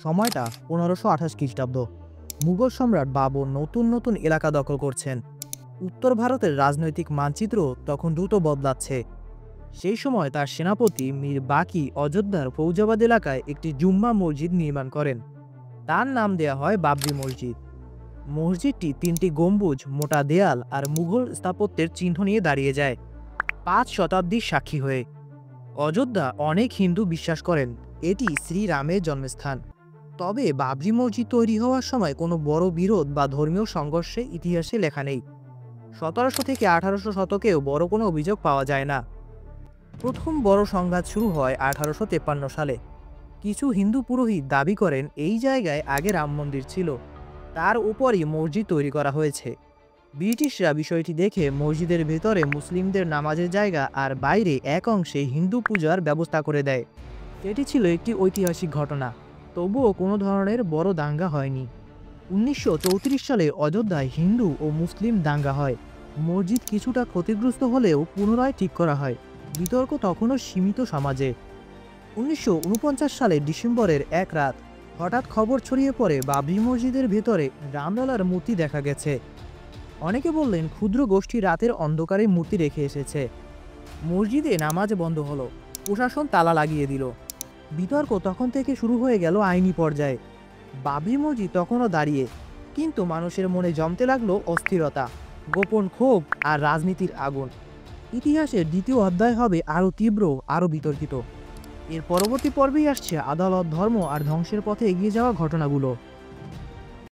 সময়টা 1528 খ্রিস্টাব্দ। মুঘল সম্রাট বাবর নতুন নতুন এলাকা দখল করছেন। উত্তর ভারতের রাজনৈতিক মানচিত্র তখন দ্রুত বদলাচ্ছে। সেই সময় তার সেনাপতি মীর বাকি অযোধ্যার ফৌজাবাদ এলাকায় একটি জুম্মা মসজিদ নির্মাণ করেন। তার নাম দেয়া হয় বাবরি মসজিদ। মসজিদটি 3টি গম্বুজ, মোটা দেয়াল আর মুঘল স্থাপত্যের চিহ্ন নিয়ে দাঁড়িয়ে যায় 5 শতাব্দীর সাক্ষী হয়ে। অযোধ্যা অনেক হিন্দু বিশ্বাস করেন এটি শ্রীরামের জন্মস্থান। তবে বাবরি মসজিদ তৈরি হওয়ার সময় কোনো বড় বিরোধ বা ধর্মীয় সংঘর্ষে ইতিহাসে লেখা নেই। 1700 থেকে 1800 শতকেও বড় কোনো অভিযোগ পাওয়া যায় না। প্রথম বড় সংঘাত শুরু হয় 1853 সালে। কিছু হিন্দু পুরোহিত দাবি করেন এই জায়গায় আগে রাম মন্দির ছিল, তার উপরই মসজিদ তৈরি করা হয়েছে। ব্রিটিশরা বিষয়টি দেখে মসজিদের ভেতরে মুসলিমদের নামাজের জায়গা আর বাইরে এক অংশে হিন্দু পূজার ব্যবস্থা করে দেয়। এটি ছিল একটি ঐতিহাসিক ঘটনা, তবুও কোনো ধরনের বড় দাঙ্গা হয়নি। 1934 সালে অযোধ্যায় হিন্দু ও মুসলিম দাঙ্গা হয়। মসজিদ কিছুটা ক্ষতিগ্রস্ত হলেও পুনরায় ঠিক করা হয়। বিতর্ক তখনও সীমিত সমাজে। 1949 সালের ডিসেম্বরের এক রাত হঠাৎ খবর ছড়িয়ে পড়ে বাবরি মসজিদের ভেতরে রামলালার মূর্তি দেখা গেছে। অনেকে বললেন ক্ষুদ্র গোষ্ঠী রাতের অন্ধকারে মূর্তি রেখে এসেছে। মসজিদে নামাজ বন্ধ হলো, প্রশাসন তালা লাগিয়ে দিল। বিতর্ক তখন থেকে শুরু হয়ে গেল আইনি পর্যায়ে। বাবরি মসজিদ তখনও দাঁড়িয়ে, কিন্তু মানুষের মনে জমতে লাগলো অস্থিরতা, গোপন ক্ষোভ আর রাজনীতির আগুন। ইতিহাসের দ্বিতীয় অধ্যায় হবে আরও তীব্র, আরও বিতর্কিত। এর পরবর্তী পর্বেই আসছে আদালত, ধর্ম আর ধ্বংসের পথে এগিয়ে যাওয়া ঘটনাগুলো।